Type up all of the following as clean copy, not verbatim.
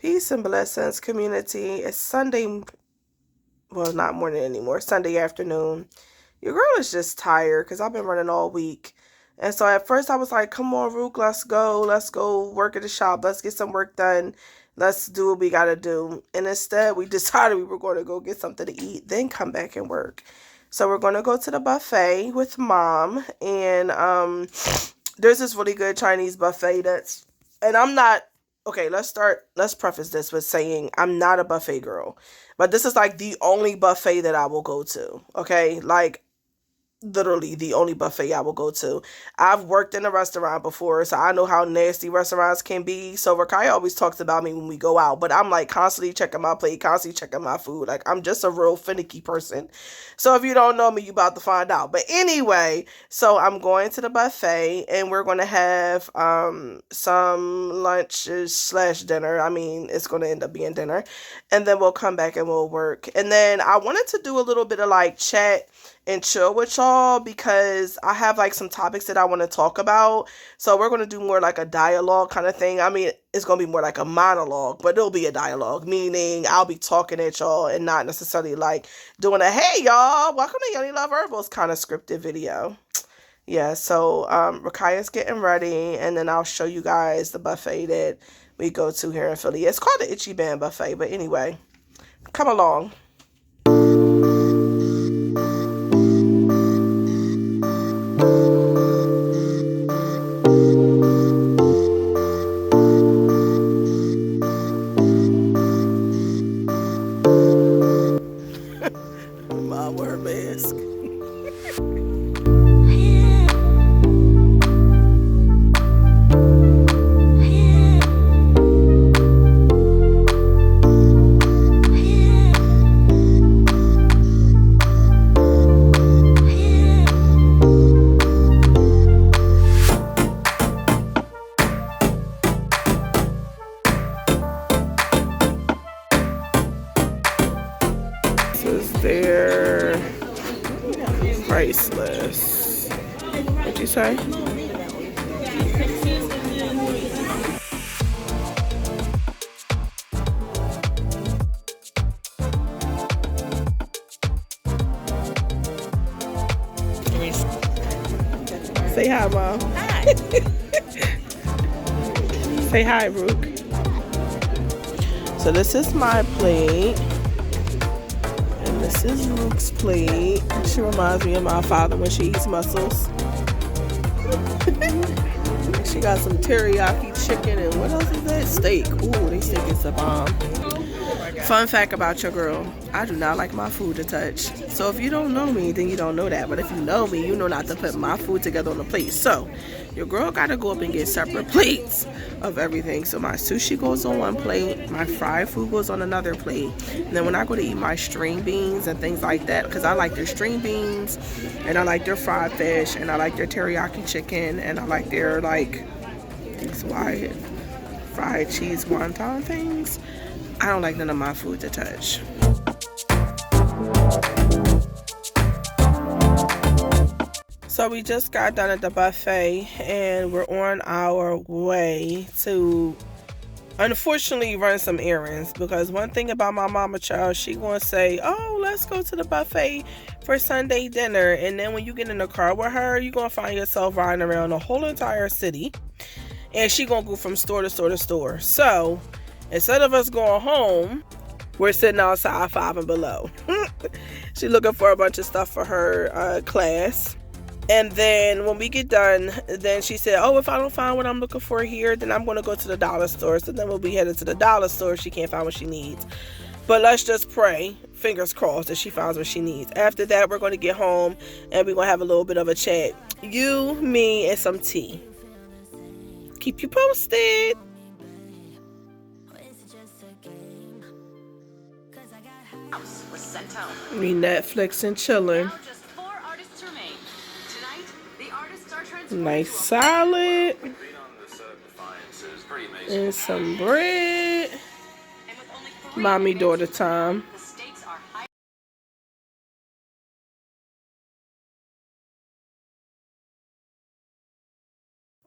Peace and blessings, community. It's Sunday, well, not morning anymore, Sunday afternoon. Your girl is just tired because I've been running all week. And so at first I was like, come on, Rook, let's go. Let's go work at the shop. Let's get some work done. Let's do what we got to do. And instead, we decided we were going to go get something to eat, then come back and work. So we're going to go to the buffet with Mom. And there's this really good Chinese buffet and I'm not, okay, let's preface this with saying I'm not a buffet girl. But this is like the only buffet that I will go to, okay? Like, literally the only buffet I will go to. I've worked in a restaurant before, so I know how nasty restaurants can be. So Ruky always talks about me when we go out, but I'm like constantly checking my plate, constantly checking my food. Like, I'm just a real finicky person. So if you don't know me, you about to find out. But anyway, so I'm going to the buffet and we're going to have some lunch / dinner. I mean, it's going to end up being dinner. And then we'll come back and we'll work. And then I wanted to do a little bit of like chat and chill with y'all because I have like some topics that I want to talk about. So we're going to do more like a dialogue kind of thing. I mean, it's going to be more like a monologue, but it'll be a dialogue, meaning I'll be talking at y'all and not necessarily like doing a, hey y'all, welcome to Yoni Love Herbals kind of scripted video. Yeah, so Ruky is getting ready, and then I'll show you guys the buffet that we go to here in Philly. It's called the Itchy Band Buffet, but anyway, come along. My word mask. They're priceless. What'd you say? Say hi, Mom. Hi. Say hi, Rook. So this is my plate. This is Rook's plate. She reminds me of my father when she eats mussels. She got some teriyaki chicken and what else is that? Steak. Ooh, they think it's a bomb. Fun fact about your girl, I do not like my food to touch. So if you don't know me, then you don't know that. But if you know me, you know not to put my food together on a plate. So your girl gotta go up and get separate plates of everything. So my sushi goes on one plate, my fried food goes on another plate. And then when I go to eat my string beans and things like that, because I like their string beans and I like their fried fish and I like their teriyaki chicken and I like their like these white fried cheese wonton things. I don't like none of my food to touch. So we just got done at the buffet and we're on our way to unfortunately run some errands, because one thing about my mama child, she gonna say, oh, let's go to the buffet for Sunday dinner, and then when you get in the car with her, you're gonna find yourself riding around the whole entire city and she gonna go from store to store to store. So instead of us going home, we're sitting outside Five and Below. She's looking for a bunch of stuff for her class. And then when we get done, then she said, oh, if I don't find what I'm looking for here, then I'm going to go to the dollar store. So then we'll be headed to the dollar store if she can't find what she needs. But let's just pray, fingers crossed, that she finds what she needs. After that, we're going to get home and we're going to have a little bit of a chat. You, me, and some tea. Keep you posted. We Netflix and chilling. Nice salad and some bread. Mommy daughter time.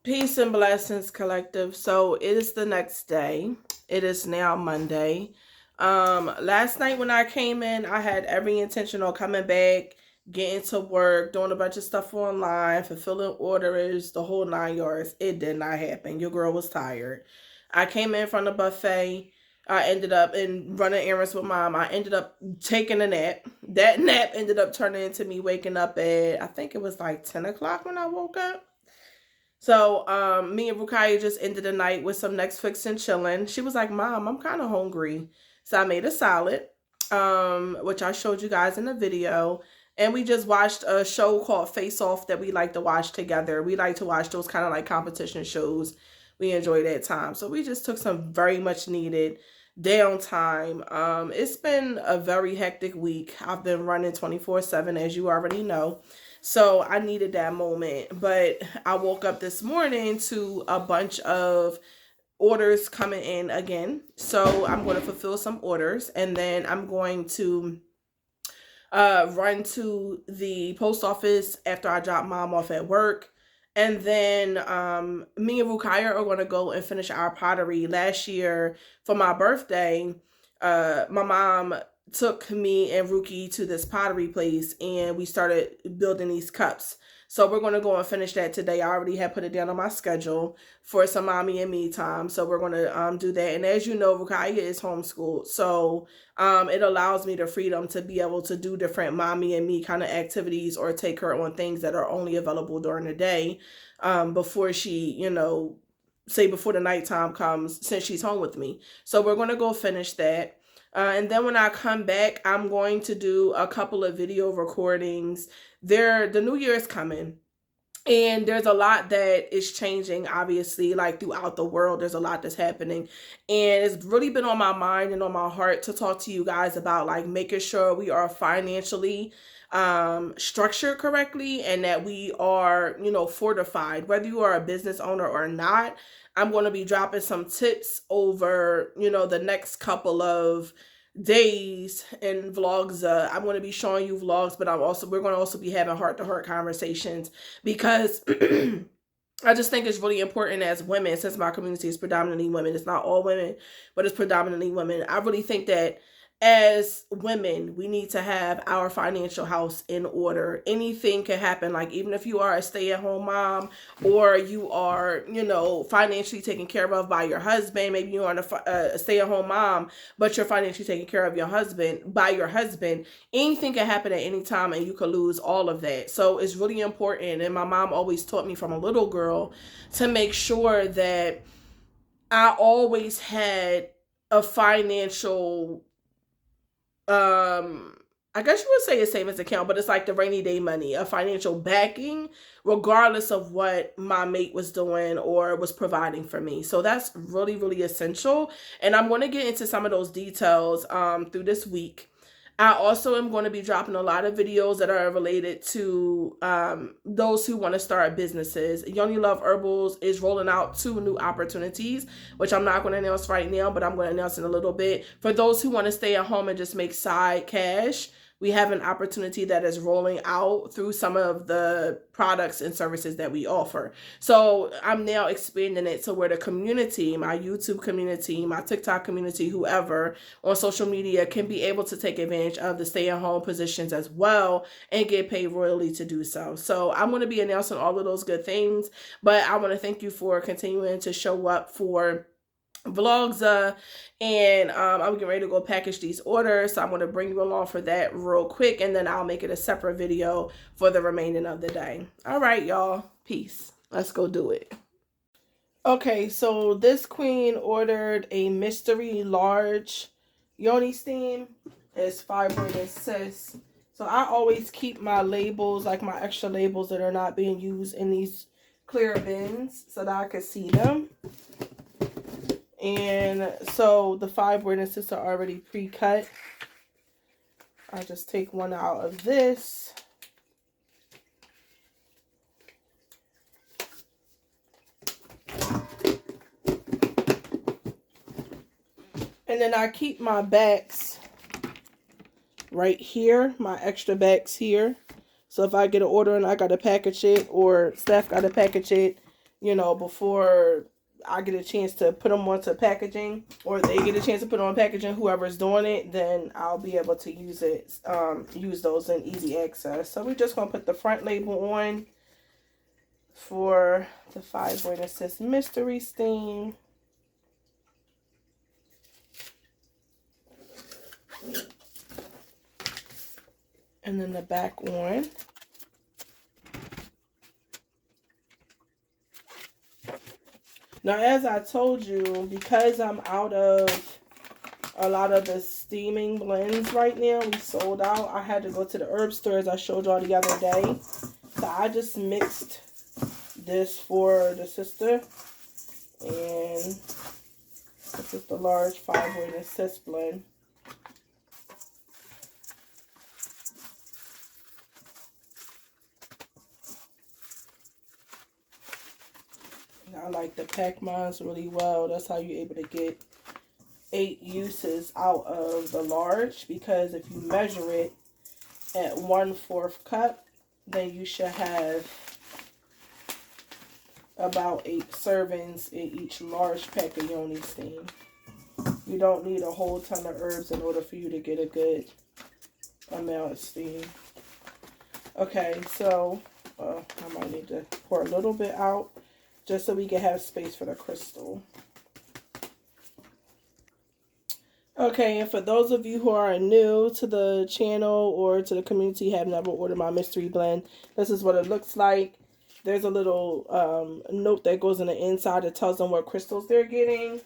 Peace and blessings, collective. So it is the next day. It is now Monday. Last night when I came in, I had every intention on coming back, getting to work, doing a bunch of stuff online, fulfilling orders, the whole 9 yards. It did not happen. Your girl was tired. I came in from the buffet. I ended up in running errands with mom. I ended up taking a nap. That nap ended up turning into me waking up at, I think it was like 10 o'clock when I woke up. So me and Ruky just ended the night with some Netflix and chilling. She was like, Mom, I'm kind of hungry. So I made a salad, which I showed you guys in the video. And we just watched a show called Face Off that we like to watch together. We like to watch those kind of like competition shows. We enjoy that time. So we just took some very much needed downtime. It's been a very hectic week. I've been running 24/7, as you already know. So I needed that moment. But I woke up this morning to a bunch of orders coming in again. So I'm going to fulfill some orders, and then I'm going to run to the post office after I drop mom off at work. And then me and Ruky are going to go and finish our pottery. Last year for my birthday, my mom took me and Ruky to this pottery place, and we started building these cups. So we're going to go and finish that today. I already have put it down on my schedule for some mommy and me time. So we're going to do that. And as you know, Ruky is homeschooled. So it allows me the freedom to be able to do different mommy and me kind of activities, or take her on things that are only available during the day before she, you know, say before the nighttime comes, since she's home with me. So we're going to go finish that. And then when I come back, I'm going to do a couple of video recordings. The new year is coming, and there's a lot that is changing, obviously, like throughout the world. There's a lot that's happening, and it's really been on my mind and on my heart to talk to you guys about like making sure we are financially structured correctly, and that we are, you know, fortified, whether you are a business owner or not. I'm going to be dropping some tips over, you know, the next couple of days in VLOG-ZAA. I'm going to be showing you vlogs, but we're going to also be having heart-to-heart conversations, because I just think it's really important as women, since my community is predominantly women. It's not all women, but it's predominantly women. I really think that as women, we need to have our financial house in order. Anything can happen. Like, even if you are a stay-at-home mom, or you are, you know, financially taken care of by your husband. Maybe you are a stay-at-home mom, but you're financially taking care of your husband by your husband. Anything can happen at any time, and you could lose all of that. So it's really important. And my mom always taught me from a little girl to make sure that I always had a financial, I guess you would say a savings account, but it's like the rainy day money, a financial backing, regardless of what my mate was doing or was providing for me. So that's really, really essential. And I'm going to get into some of those details through this week. I also am going to be dropping a lot of videos that are related to those who want to start businesses. Yoni Love Herbals is rolling out 2 new opportunities, which I'm not going to announce right now, but I'm going to announce in a little bit. For those who want to stay at home and just make side cash, we have an opportunity that is rolling out through some of the products and services that we offer. So I'm now expanding it to where the community, my YouTube community, my TikTok community, whoever on social media, can be able to take advantage of the stay-at-home positions as well and get paid royally to do so. So I'm going to be announcing all of those good things, but I want to thank you for continuing to show up for VLOG-ZAA, and I'm getting ready to go package these orders, so I'm going to bring you along for that real quick, and then I'll make it a separate video for the remaining of the day. All right, y'all, peace. Let's go do it. Okay, so this queen ordered a mystery large Yoni steam. It's fibroid and cyst. So I always keep my labels, like my extra labels that are not being used, in these clear bins so that I can see them. And so the fibroid and cysts are already pre-cut. I just take one out of this. And then I keep my backs right here, my extra backs here. So if I get an order and I got to package it, or staff got to package it, you know, before I get a chance to put them onto packaging, or they get a chance to put on packaging, whoever's doing it, then I'll be able to use it, use those in easy access. So we're just going to put the front label on for the 5 Witnesses Mystery Steam. And then the back one. Now, as I told you, because I'm out of a lot of the steaming blends right now, we sold out. I had to go to the herb store, as I showed y'all the other day. So I just mixed this for the sister. And this is the large 5-way assist blend. I like to pack mine really well. That's how you're able to get 8 uses out of the large, because if you measure it at 1/4 cup, then you should have about 8 servings in each large pack of Yoni steam. You don't need a whole ton of herbs in order for you to get a good amount of steam. Okay, so I might need to pour a little bit out just so we can have space for the crystal. Okay, and for those of you who are new to the channel or to the community, have never ordered my mystery blend, this is what it looks like. There's a little note that goes on the inside that tells them what crystals they're getting.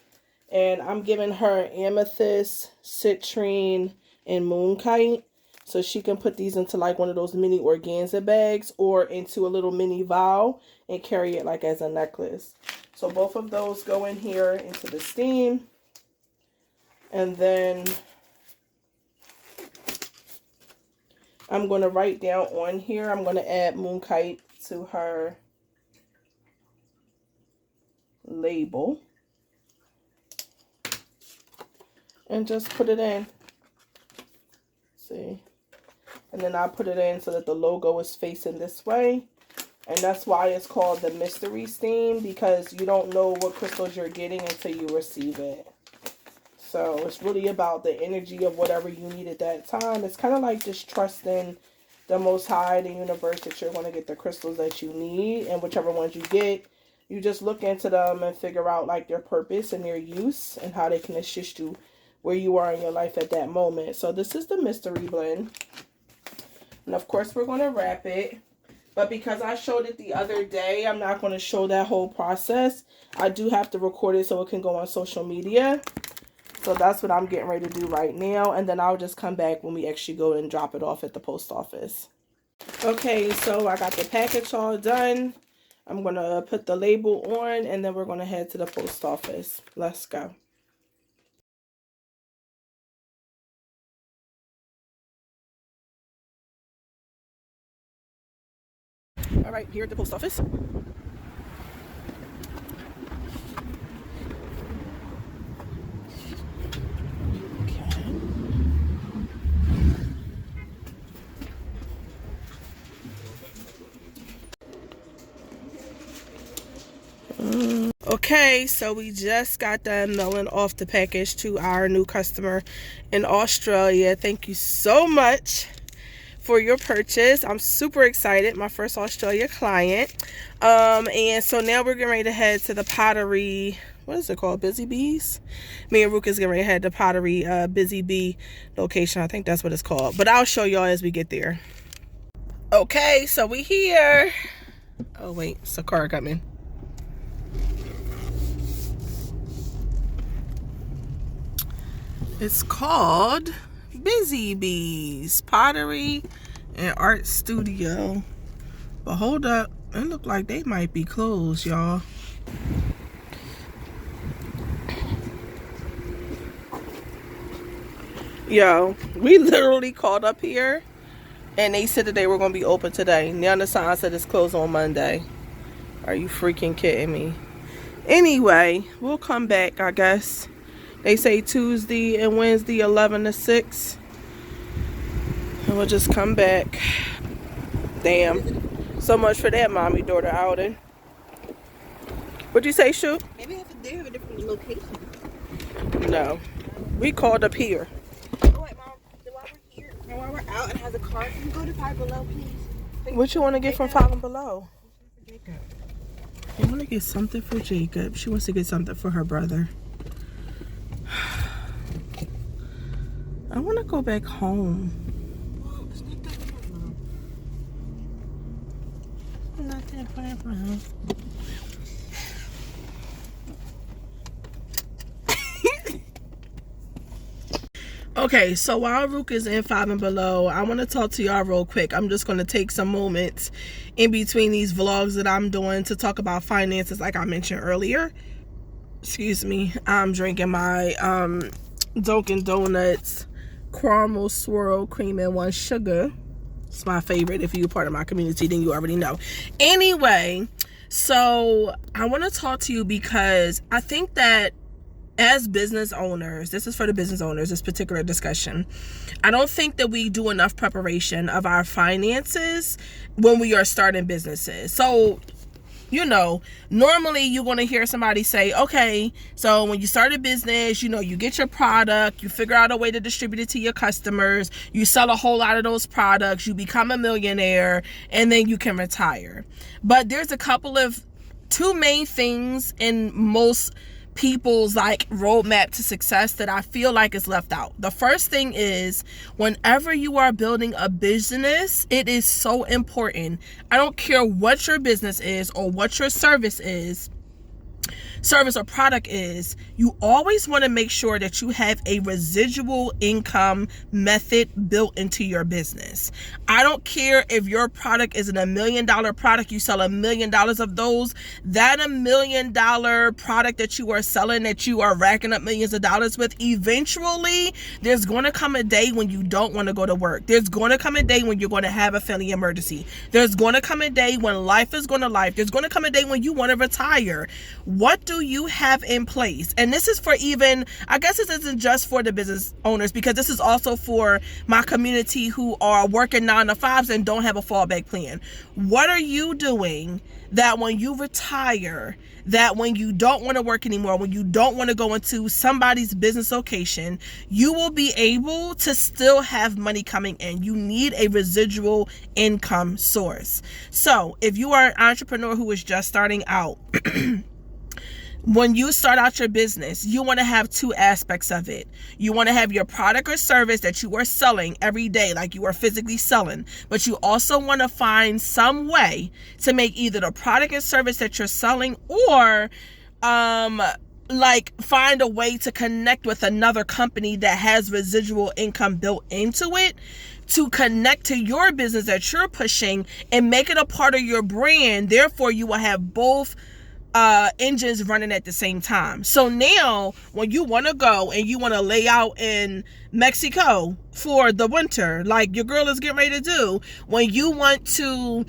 And I'm giving her amethyst, citrine, and moonkite. So she can put these into like one of those mini organza bags or into a little mini vial and carry it like as a necklace. So both of those go in here into the steam. And then I'm going to write down on here, I'm going to add moonkite to her label. And just put it in. See? And then I put it in so that the logo is facing this way. And that's why it's called the mystery steam, because you don't know what crystals you're getting until you receive it. So it's really about the energy of whatever you need at that time. It's kind of like just trusting the Most High, the universe, that you're going to get the crystals that you need. And whichever ones you get, you just look into them and figure out like their purpose and their use and how they can assist you where you are in your life at that moment. So this is the mystery blend. And of course we're going to wrap it. But because I showed it the other day, I'm not going to show that whole process. I do have to record it so it can go on social media. So that's what I'm getting ready to do right now. And then I'll just come back when we actually go and drop it off at the post office. Okay, so I got the package all done. I'm going to put the label on and then we're going to head to the post office. Let's go. All right, here at the post office. Okay, so we just got done mailing off the package to our new customer in Australia. Thank you so much for your purchase. I'm super excited. My first Australia client. And so now we're getting ready to head to the pottery. What is it called? Busy Bees? Me and Ruka's getting ready to head to pottery Busy Bee location. I think that's what it's called. But I'll show y'all as we get there. Okay, so we here. Oh wait, it's a car coming. It's called Busy Bees Pottery and Art Studio. But hold up, it look like they might be closed, y'all. Yo, we literally called up here and they said that they were going to be open today. Now the sign said it's closed on Monday. Are you freaking kidding me? Anyway, we'll come back, I guess. They say Tuesday and Wednesday 11 to 6. And we'll just come back. Damn. So much for that mommy-daughter outing. What'd you say, Shoot? Maybe they have a different location. No. We called up here. Oh, wait, Mom. While we're here, and while we're out and has a car, can you go to Five Below, please? What you want to get from Five and Below? I want to get something for Jacob. She wants to get something for her brother. I want to go back home. Well, it's not that far, Mom. Not that far from home. Okay, so while Ruky is in Five and Below, I want to talk to y'all real quick. I'm just going to take some moments in between these vlogs that I'm doing to talk about finances like I mentioned earlier. Excuse me. I'm drinking my Dunkin' Donuts caramel swirl cream and one sugar. It's my favorite. If you're part of my community, then you already know. Anyway, so I want to talk to you because I think that as business owners, this is for the business owners, this particular discussion, I don't think that we do enough preparation of our finances when we are starting businesses. So, you know, normally you're going to hear somebody say, okay, so when you start a business, you know, you get your product, you figure out a way to distribute it to your customers, you sell a whole lot of those products, you become a millionaire, and then you can retire. But there's a couple of two main things in most people's like roadmap to success that I feel like is left out. The first thing is, whenever you are building a business, it is so important. I don't care what your business is or what your service or product is, you always want to make sure that you have a residual income method built into your business. I don't care if your product is $1 million product, you sell $1 million of those, that $1 million product that you are selling, that you are racking up millions of dollars with, eventually there's going to come a day when you don't want to go to work. There's going to come a day when you're going to have a family emergency. There's going to come a day when life is going to life. There's going to come a day when you want to retire. What do you have in place? And this is for even, I guess this isn't just for the business owners, because this is also for my community who are working 9-to-5s and don't have a fallback plan. What are you doing that when you retire, that when you don't want to work anymore, when you don't want to go into somebody's business location, you will be able to still have money coming in? You need a residual income source. So if you are an entrepreneur who is just starting out, when you start out your business, you want to have two aspects of it. You want to have your product or service that you are selling every day, like you are physically selling, but you also want to find some way to make either the product and service that you're selling or like find a way to connect with another company that has residual income built into it to connect to your business that you're pushing and make it a part of your brand. Therefore, you will have both engines running at the same time. So now when you want to go and you want to lay out in Mexico for the winter, like your girl is getting ready to do, when you want to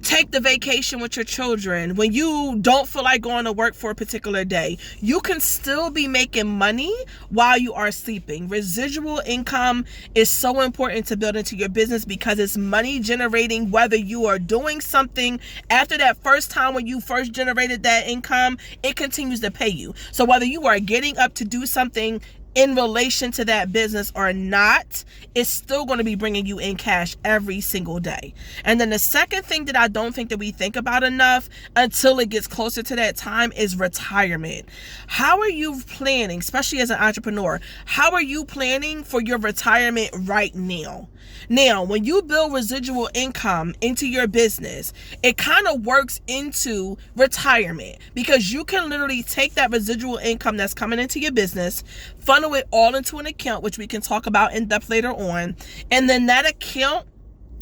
take the vacation with your children, when you don't feel like going to work for a particular day, you can still be making money while you are sleeping. Residual income is so important to build into your business because it's money generating whether you are doing something after that first time when you first generated that income, it continues to pay you. So whether you are getting up to do something in relation to that business or not, it's still going to be bringing you in cash every single day. And then the second thing that I don't think that we think about enough until it gets closer to that time is retirement. How are you planning, especially as an entrepreneur, how are you planning for your retirement right now? Now, when you build residual income into your business, it kind of works into retirement because you can literally take that residual income that's coming into your business, funnel it all into an account, which we can talk about in depth later on, and then that account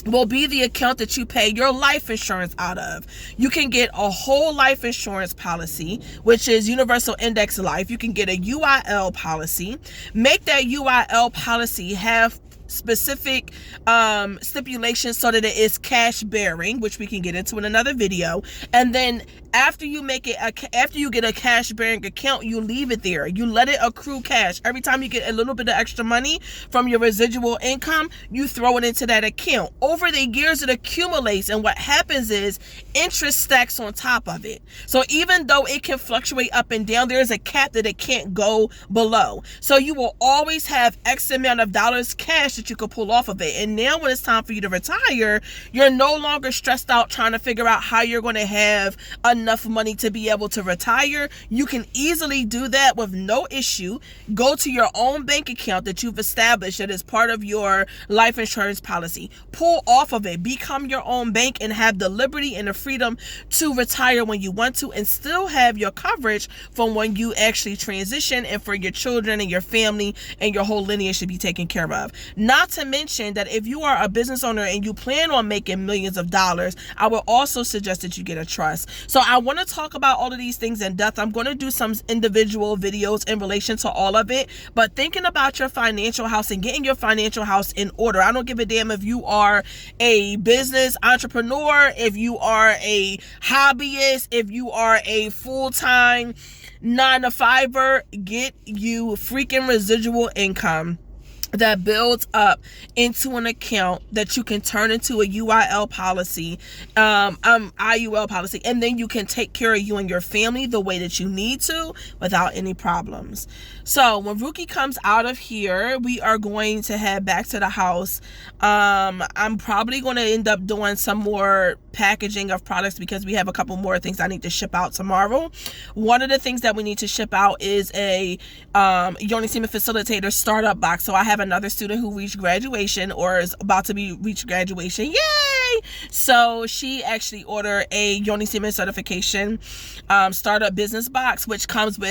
will be the account that you pay your life insurance out of. You can get a whole life insurance policy, which is universal index life. You can get a UIL policy. Make that UIL policy have specific stipulations so that it is cash bearing, which we can get into in another video. And then After you after you get a cash bearing account, you leave it there. You let it accrue cash. Every time you get a little bit of extra money from your residual income, you throw it into that account. Over the years, it accumulates, and what happens is interest stacks on top of it. So even though it can fluctuate up and down, there is a cap that it can't go below. So you will always have X amount of dollars cash that you could pull off of it. And now when it's time for you to retire, you're no longer stressed out trying to figure out how you're going to have enough money to be able to retire. You can easily do that with no issue. Go to your own bank account that you've established that is part of your life insurance policy. Pull off of it. Become your own bank and have the liberty and the freedom to retire when you want to, and still have your coverage from when you actually transition, and for your children and your family and your whole lineage to be taken care of. Not to mention that if you are a business owner and you plan on making millions of dollars, I would also suggest that you get a trust. So I want to talk about all of these things in depth. I'm going to do some individual videos in relation to all of it, but thinking about your financial house and getting your financial house in order. I don't give a damn if you are a business entrepreneur, if you are a hobbyist, if you are a full-time 9-to-5er, get you freaking residual income that builds up into an account that you can turn into a IUL policy, and then you can take care of you and your family the way that you need to without any problems. So when Ruky comes out of here, we are going to head back to the house. I'm probably going to end up doing some more packaging of products because we have a couple more things I need to ship out tomorrow. One of the things that we need to ship out is a Yoni Semen Facilitator startup box. So I have another student who reached graduation or is about to reach graduation. Yay! So she actually ordered a Yoni Semen certification startup business box, which comes with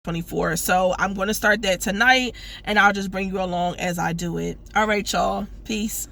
'24. So I'm going to start that tonight, and I'll just bring you along as I do it. All right, y'all. Peace.